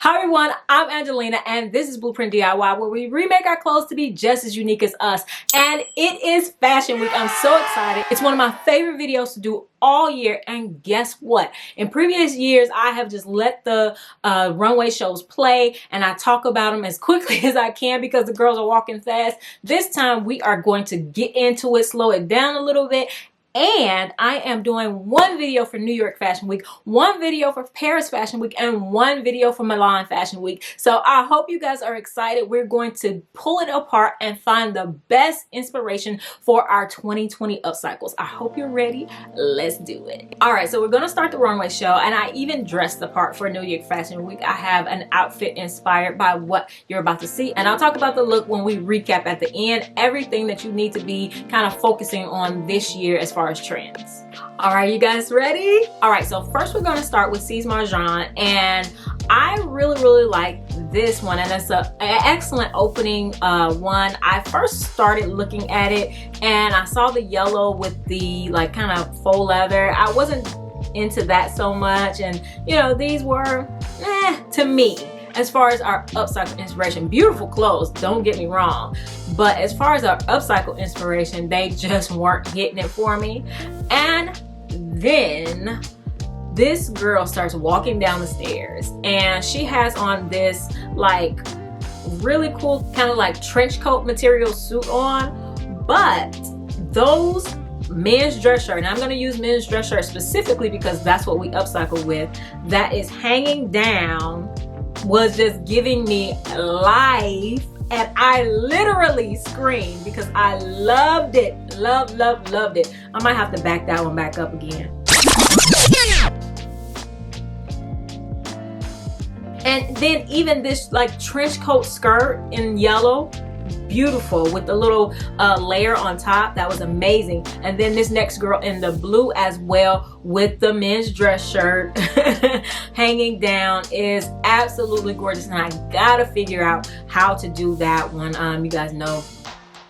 Hi everyone, I'm Angelina and this is Blueprint DIY, where we remake our clothes to be just as unique as us. And it is Fashion Week. I'm so excited. It's one of my favorite videos to do all year, and guess what? In previous years, I have just let the runway shows play and I talk about them as quickly as I can because the girls are walking fast. This time we are going to get into it, slow it down a little bit. And I am doing one video for New York Fashion Week, one video for Paris Fashion Week, and one video for Milan Fashion Week. So I hope you guys are excited. We're going to pull it apart and find the best inspiration for our 2020 upcycles. I hope you're ready. Let's do it. All right, so we're gonna start the runway show, and I even dressed the part for New York Fashion Week. I have an outfit inspired by what you're about to see, and I'll talk about the look when we recap at the end, everything that you need to be kind of focusing on this year as far as trends. All right, you guys ready? All right, so first we're going to start with Sies Marjan, and I really like this one, and it's an excellent opening one. I first started looking at it and I saw the yellow with the like kind of faux leather. I wasn't into that so much, and you know, these were to me. As far as our upcycle inspiration, beautiful clothes, don't get me wrong. But as far as our upcycle inspiration, they just weren't hitting it for me. And then this girl starts walking down the stairs and she has on this like really cool kind of like trench coat material suit on. But those men's dress shirt, and I'm going to use men's dress shirt specifically because that's what we upcycle with, that is hanging down, was just giving me life, and I literally screamed because I loved it. Loved it. I might have to back that one back up again. And then even this like trench coat skirt in yellow, beautiful, with the little layer on top, that was amazing. And then this next girl in the blue as well with the men's dress shirt hanging down is absolutely gorgeous, and I gotta figure out how to do that one. You guys know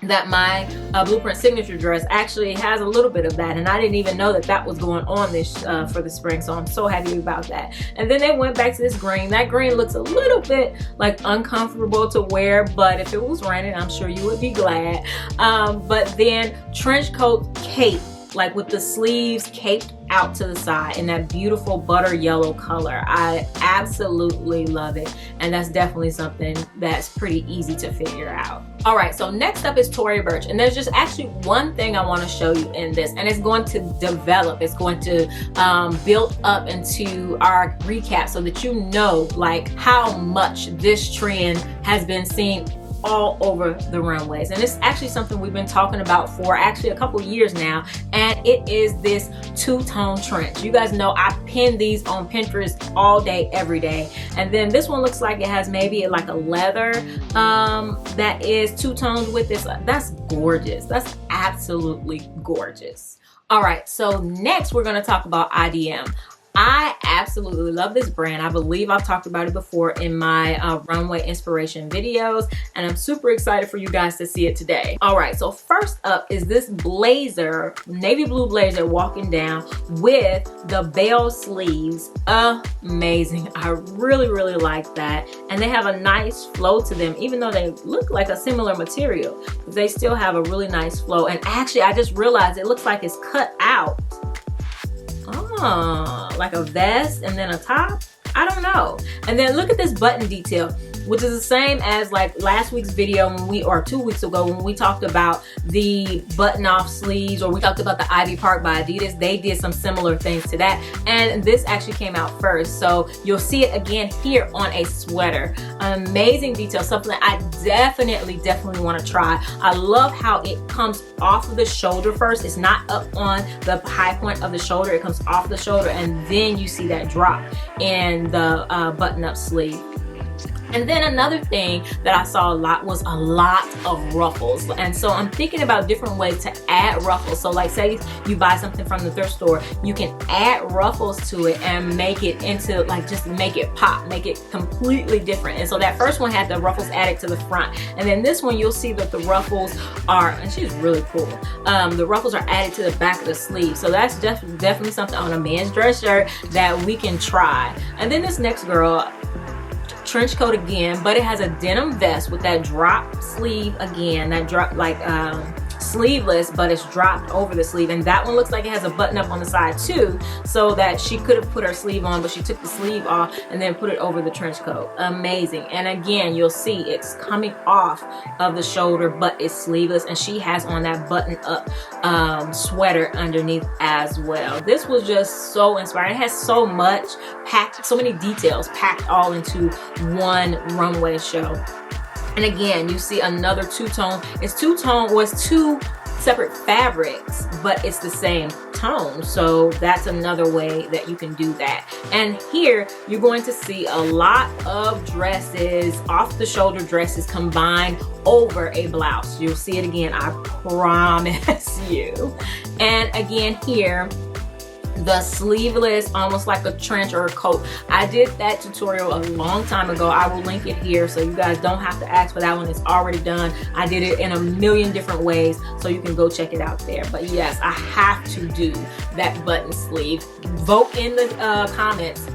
that my Blueprint signature dress actually has a little bit of that, and I didn't even know that that was going on this for the spring, so I'm so happy about that. And then they went back to this green. That green looks a little bit like uncomfortable to wear, but if it was raining, I'm sure you would be glad. But then trench coat cape, like with the sleeves caped out to the side in that beautiful butter yellow color. I absolutely love it, and that's definitely something that's pretty easy to figure out. All right, so next up is Tory Burch, and there's just actually one thing I want to show you in this, and it's going to develop, it's going to build up into our recap so that you know like how much this trend has been seen all over the runways. And it's actually something we've been talking about for actually a couple years now, and it is this two-tone trench. You guys know I pin these on Pinterest all day every day, and then this one looks like it has maybe like a leather that is two tones with this. That's gorgeous. That's absolutely gorgeous. All right, so next we're going to talk about ADEAM. I absolutely love this brand. I believe I've talked about it before in my runway inspiration videos, and I'm super excited for you guys to see it today. All right, so first up is this blazer, navy blue blazer walking down with the bell sleeves. Amazing. I really like that. And they have a nice flow to them, even though they look like a similar material. They still have a really nice flow. And actually, I just realized it looks like it's cut out. Like a vest and then a top. I don't know. And then look at this button detail, which is the same as like last week's video when we, or 2 weeks ago when we talked about the button off sleeves, or we talked about the Ivy Park by Adidas. They did some similar things to that, and this actually came out first, so you'll see it again here on a sweater. Amazing detail, something that I definitely want to try. I love how it comes off of the shoulder first. It's not up on the high point of the shoulder. It comes off the shoulder, and then you see that drop in the button-up sleeve. And then another thing that I saw a lot was a lot of ruffles. And so I'm thinking about different ways to add ruffles. So like say you buy something from the thrift store, you can add ruffles to it and make it into like, just make it pop, make it completely different. And so that first one had the ruffles added to the front. And then this one, you'll see that the ruffles are, and she's really cool, the ruffles are added to the back of the sleeve. So that's definitely something on a men's dress shirt that we can try. And then this next girl, trench coat again, but it has a denim vest with that drop sleeve again, that drop like sleeveless, but it's dropped over the sleeve, and that one looks like it has a button up on the side too, so that she could have put her sleeve on, but she took the sleeve off and then put it over the trench coat. Amazing. And again, you'll see it's coming off of the shoulder, but it's sleeveless, and she has on that button up sweater underneath as well. This was just so inspiring. It has so much packed, so many details packed all into one runway show. And again, you see another two-tone. It's two-tone, was two separate fabrics, but it's the same tone. So that's another way that you can do that. And here you're going to see a lot of dresses, off the shoulder dresses combined over a blouse. You'll see it again, I promise you. And again here, the sleeveless, almost like a trench or a coat. I did that tutorial a long time ago. I will link it here so you guys don't have to ask for that one. It's already done. I did it in a million different ways, so you can go check it out there. But yes, I have to do that button sleeve. Vote in the comments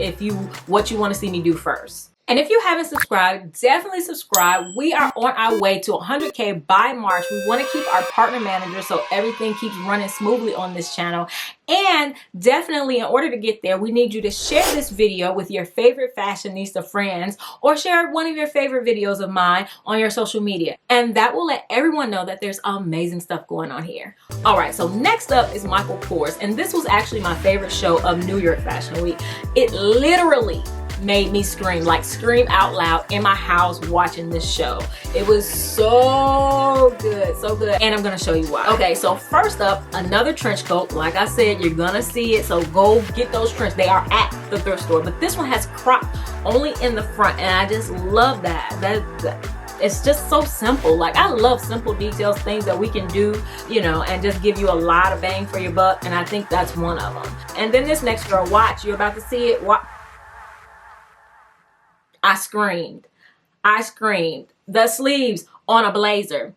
what you want to see me do first. And if you haven't subscribed, definitely subscribe. We are on our way to 100K by March. We want to keep our partner manager so everything keeps running smoothly on this channel. And definitely, in order to get there, we need you to share this video with your favorite fashionista friends, or share one of your favorite videos of mine on your social media. And that will let everyone know that there's amazing stuff going on here. All right, so next up is Michael Kors. And this was actually my favorite show of New York Fashion Week. It literally made me scream, like scream out loud in my house watching this show. It was so good, so good. And I'm gonna show you why. Okay, so first up, another trench coat. Like I said, you're gonna see it, so go get those trench. They are at the thrift store, but this one has crop only in the front, and I just love that. It's just so simple. Like, I love simple details, things that we can do, you know, and just give you a lot of bang for your buck, and I think that's one of them. And then this next girl, watch, you're about to see it. I screamed. I screamed. The sleeves on a blazer.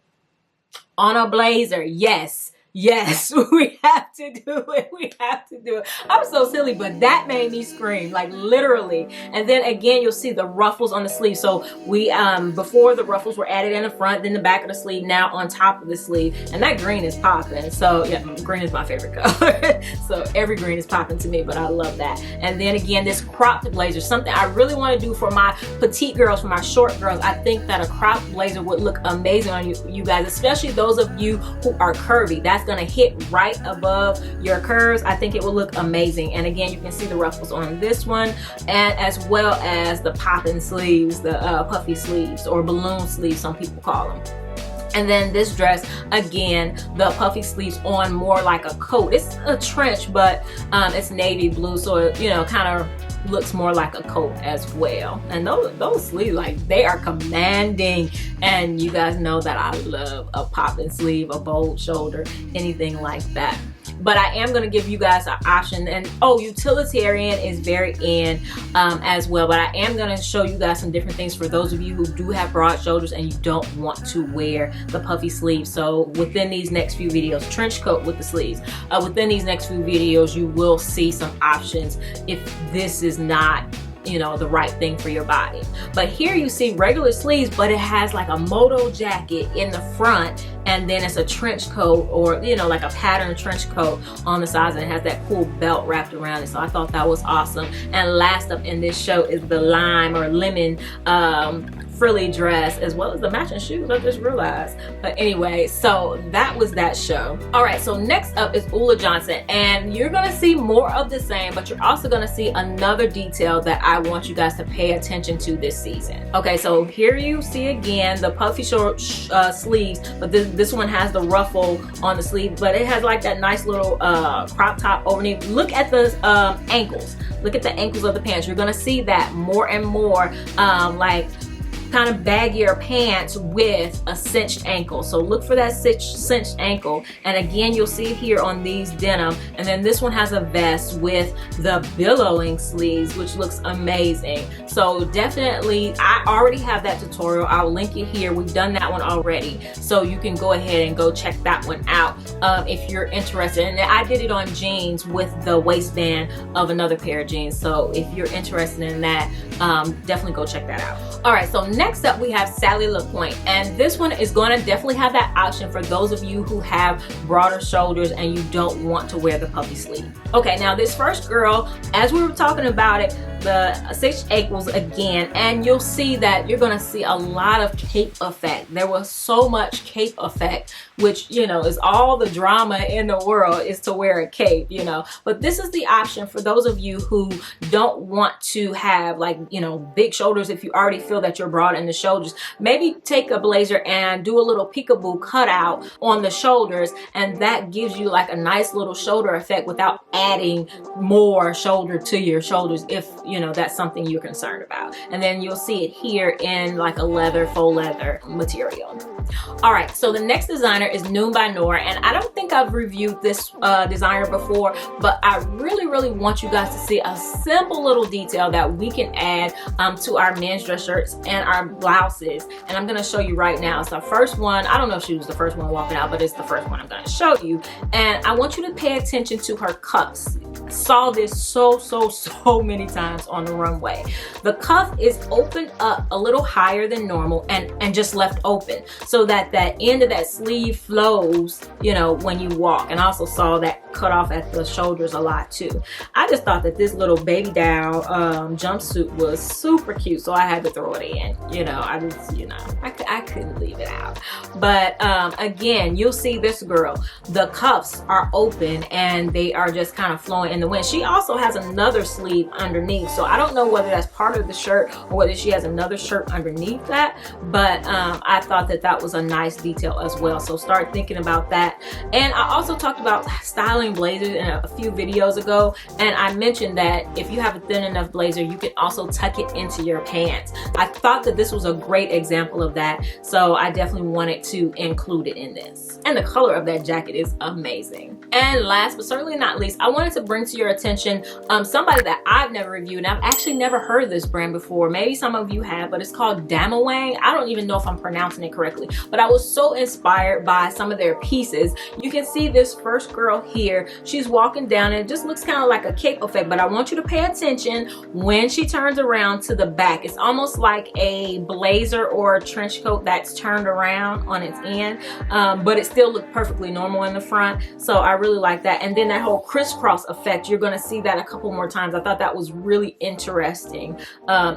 On a blazer. Yes. Yes, we have to do it. We have to do it. I'm so silly, but that made me scream, like literally. And then again, you'll see the ruffles on the sleeve. So we, before the ruffles were added in the front, then the back of the sleeve, now on top of the sleeve. And that green is popping. So yeah, green is my favorite color. So every green is popping to me, but I love that. And then again, this cropped blazer, something I really want to do for my petite girls, for my short girls. I think that a cropped blazer would look amazing on you guys, especially those of you who are curvy. That's gonna hit right above your curves. I think it will look amazing. And again, you can see the ruffles on this one, and as well as the popping sleeves, the puffy sleeves, or balloon sleeves, some people call them. And then this dress, again, the puffy sleeves on more like a coat. It's a trench, but it's navy blue, so it, you know, kind of looks more like a coat as well. And those sleeves, like, they are commanding. And you guys know that I love a popping sleeve, a bold shoulder, anything like that. But I am going to give you guys an option. And oh, utilitarian is very in as well. But I am going to show you guys some different things for those of you who do have broad shoulders and you don't want to wear the puffy sleeves. So within these next few videos, trench coat with the sleeves, within these next few videos, you will see some options if this is not, you know, the right thing for your body. But here you see regular sleeves, but it has like a moto jacket in the front, and then it's a trench coat, or, you know, like a patterned trench coat on the sides, and it has that cool belt wrapped around it. So I thought that was awesome. And last up in this show is the lime or lemon frilly dress, as well as the matching shoes, I just realized. But anyway, so that was that show. All right, so next up is Ulla Johnson, and you're gonna see more of the same, but you're also gonna see another detail that I want you guys to pay attention to this season. Okay, so here you see again the puffy short sleeves, but this one has the ruffle on the sleeve, but it has like that nice little crop top underneath. Look at the ankles. Look at the ankles of the pants. You're gonna see that more and more, like kind of baggier pants with a cinched ankle. So look for that cinched ankle. And again, you'll see it here on these denim. And then this one has a vest with the billowing sleeves, which looks amazing. So definitely, I already have that tutorial. I'll link it here. We've done that one already. So you can go ahead and go check that one out if you're interested. And I did it on jeans with the waistband of another pair of jeans. So if you're interested in that, definitely go check that out. All right, so next up we have Sally LaPointe, and this one is going to definitely have that option for those of you who have broader shoulders and you don't want to wear the puffy sleeve. Okay, now this first girl, as we were talking about it, the cinched ankles again, and you'll see that you're going to see a lot of cape effect. There was so much cape effect, which, you know, is all the drama in the world is to wear a cape, you know. But this is the option for those of you who don't want to have, like, you know, big shoulders. If you already feel that you're broad in the shoulders, maybe take a blazer and do a little peekaboo cutout on the shoulders, and that gives you like a nice little shoulder effect without adding more shoulder to your shoulders, if you know that's something you're concerned about. And then you'll see it here in like a leather, faux leather material. All right, so the next designer is Noon by Noor, and I don't think I've reviewed this designer before, but I really want you guys to see a simple little detail that we can add to our men's dress shirts and our blouses. And I'm going to show you right now. It's the first one. I don't know if she was the first one walking out, but it's the first one I'm going to show you. And I want you to pay attention to her cuffs. I saw this so many times on the runway. The cuff is opened up a little higher than normal and just left open, so that that end of that sleeve flows, you know, when you walk. And I also saw that cut off at the shoulders a lot too. I just thought that this little baby doll jumpsuit was super cute, so I had to throw it in. You know, I just, you know, I couldn't leave it out. But again, you'll see this girl, the cuffs are open and they are just kind of flowing in the wind. She also has another sleeve underneath, so I don't know whether that's part of the shirt or whether she has another shirt underneath that, but I thought that that was a nice detail as well. So start thinking about that. And I also talked about styling blazers in a few videos ago, and I mentioned that if you have a thin enough blazer, you can also tuck it into your pants. I thought that this was a great example of that, so I definitely wanted to include it in this. And the color of that jacket is amazing. And last but certainly not least, I wanted to bring to your attention somebody that I've never reviewed, and I've actually never heard of this brand before. Maybe some of you have, but it's called Damawang. I don't even know if I'm pronouncing it correctly, but I was so inspired by some of their pieces. You can see this first girl here. She's walking down and it just looks kind of like a cape effect, but I want you to pay attention when she turns around to the back. It's almost like a blazer or a trench coat that's turned around on its end, but it still looked perfectly normal in the front. So I really like that. And then that whole crisscross effect, you're going to see that a couple more times. I thought that was really interesting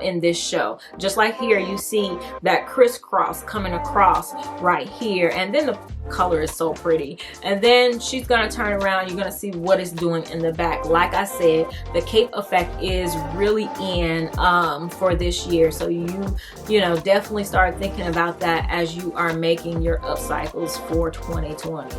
in this show. Just like here, you see that crisscross coming across right here, and then the color is so pretty. And then she's gonna turn around, you're gonna see what it's doing in the back. Like I said, the cape effect is really in for this year, so you know, definitely start thinking about that as you are making your upcycles for 2020.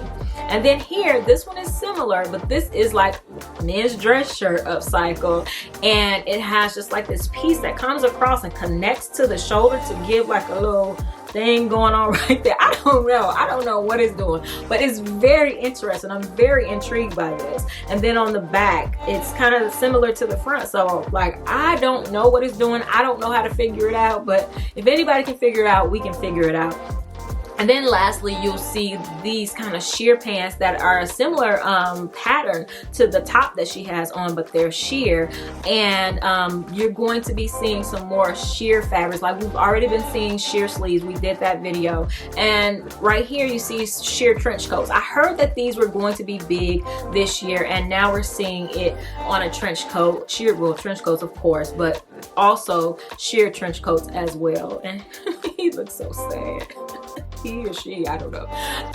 And then here, this one is similar, but this is like men's dress shirt upcycle, and it has just like this piece that comes across and connects to the shoulder to give like a little thing going on right there. I don't know what it's doing, but it's very interesting. I'm very intrigued by this. And then on the back, it's kind of similar to the front, so like I don't know what it's doing. I don't know how to figure it out, but if anybody can figure it out, we can figure it out. And then lastly, you'll see these kind of sheer pants that are a similar pattern to the top that she has on, but they're sheer. And you're going to be seeing some more sheer fabrics. Like we've already been seeing sheer sleeves. We did that video. And right here you see sheer trench coats. I heard that these were going to be big this year, and now we're seeing it on a trench coat. Sheer, well, trench coats of course, but also sheer trench coats as well. And he looks so sad. He or she, I don't know.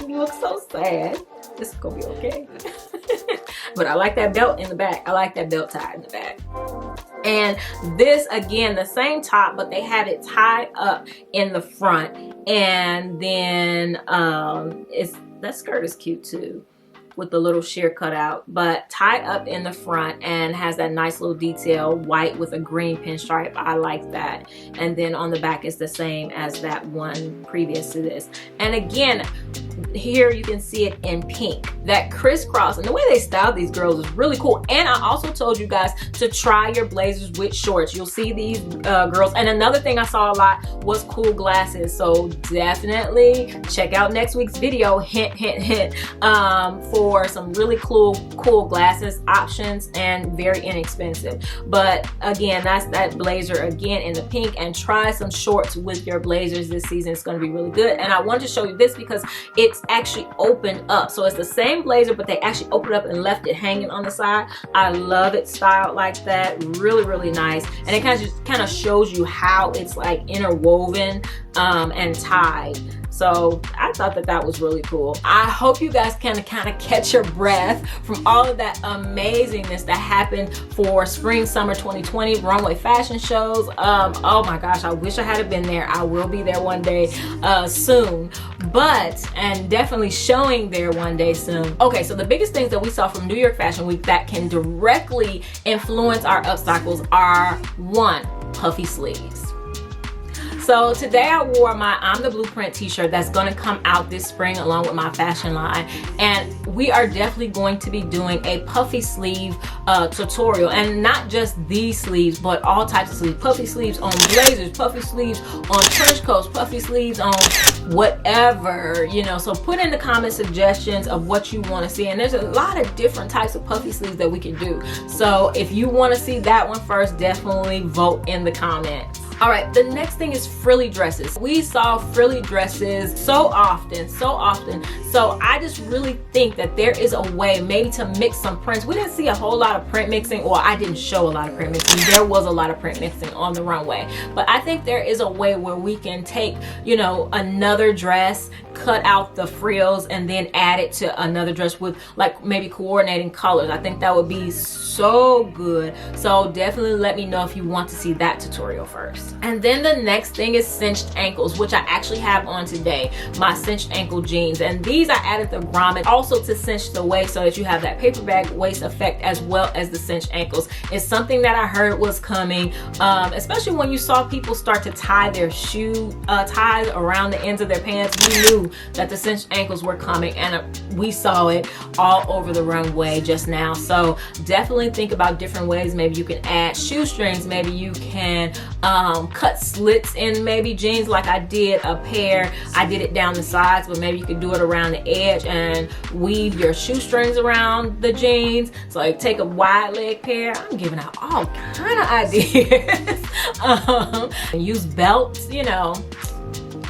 He looks so sad. This is gonna be okay. But I like that belt in the back. I like that belt tie in the back. And this, again, the same top, but they have it tied up in the front. And then that skirt is cute too. with the little sheer cutout, but tied up in the front and has that nice little detail, white with a green pinstripe. I like that. And then on the back is the same as that one previous to this. And again, here you can see it in pink, that crisscross, and the way they styled these girls is really cool. And I also told you guys to try your blazers with shorts. You'll see these girls. And another thing I saw a lot was cool glasses, so definitely check out next week's video, hint hint hint, for some really cool glasses options, and very inexpensive. But again, that's that blazer again in the pink, and try some shorts with your blazers this season. It's going to be really good. And I wanted to show you this because it's actually opened up, so it's the same blazer but they actually opened up and left it hanging on the side. I love it styled like that. Really nice. And it kind of shows you how it's like interwoven and tied. So I thought that was really cool. I hope you guys can kind of catch your breath from all of that amazingness that happened for spring summer 2020 runway fashion shows. Oh my gosh, I wish I had been there. I will be there one day soon, and definitely showing there one day soon. Okay, so the biggest things that we saw from New York Fashion Week that can directly influence our upcycles are: 1, puffy sleeves. So today I wore my I'm the Blueprint t-shirt that's going to come out this spring along with my fashion line, and we are definitely going to be doing a puffy sleeve tutorial, and not just these sleeves but all types of sleeves. Puffy sleeves on blazers, puffy sleeves on trench coats, puffy sleeves on whatever, you know. So put in the comment suggestions of what you want to see, and there's a lot of different types of puffy sleeves that we can do. So if you want to see that one first, definitely vote in the comments. All right, the next thing is frilly dresses. We saw frilly dresses so often. So I just really think that there is a way maybe to mix some prints. We didn't see a whole lot of print mixing, or I didn't show a lot of print mixing. There was a lot of print mixing on the runway. But I think there is a way where we can take, you know, another dress, cut out the frills, and then add it to another dress with like maybe coordinating colors. I think that would be so good. So definitely let me know if you want to see that tutorial first. And then the next thing is cinched ankles, which I actually have on today, my cinched ankle jeans. And these I added the grommet also to cinch the waist so that you have that paper bag waist effect as well as the cinched ankles. It's something that I heard was coming, especially when you saw people start to tie their shoe ties around the ends of their pants. We knew that the cinched ankles were coming, and we saw it all over the runway just now. So definitely think about different ways. Maybe you can add shoestrings, maybe you can cut slits in maybe jeans like I did a pair. I did it down the sides, but maybe you could do it around the edge and weave your shoestrings around the jeans. So like take a wide leg pair. I'm giving out all kind of ideas. Use belts, you know,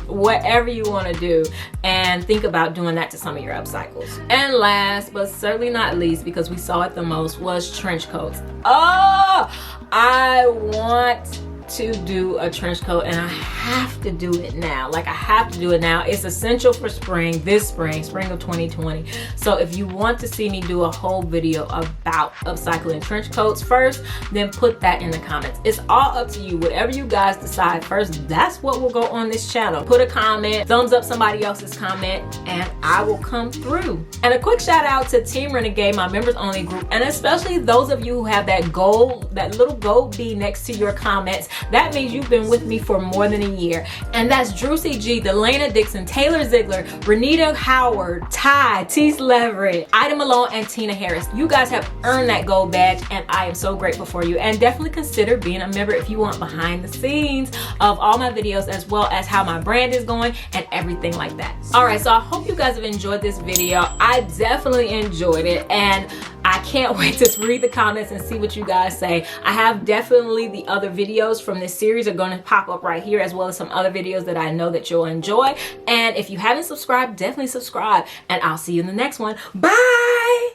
whatever you want to do, and think about doing that to some of your upcycles. And last but certainly not least, because we saw it the most, was trench coats. Oh, I want to do a trench coat, and I have to do it now. Like, I have to do it now. It's essential for spring, this spring of 2020. So if you want to see me do a whole video about upcycling trench coats first, then put that in the comments. It's all up to you. Whatever you guys decide first, that's what will go on this channel. Put a comment, thumbs up somebody else's comment, and I will come through. And a quick shout out to Team Renegade, my members only group, and especially those of you who have that gold, that little gold B next to your comments. That means you've been with me for more than a year. And that's Drucy G, Delana Dixon, Taylor Ziegler, Renita Howard, Ty, Tease Leverett, Ida Malone, and Tina Harris. You guys have earned that gold badge, and I am so grateful for you. And definitely consider being a member if you want behind the scenes of all my videos, as well as how my brand is going and everything like that. All right, so I hope you guys have enjoyed this video. I definitely enjoyed it, and I can't wait to read the comments and see what you guys say. I have definitely the other videos from this series are going to pop up right here, as well as some other videos that I know that you'll enjoy. And if you haven't subscribed, definitely subscribe, and I'll see you in the next one. Bye!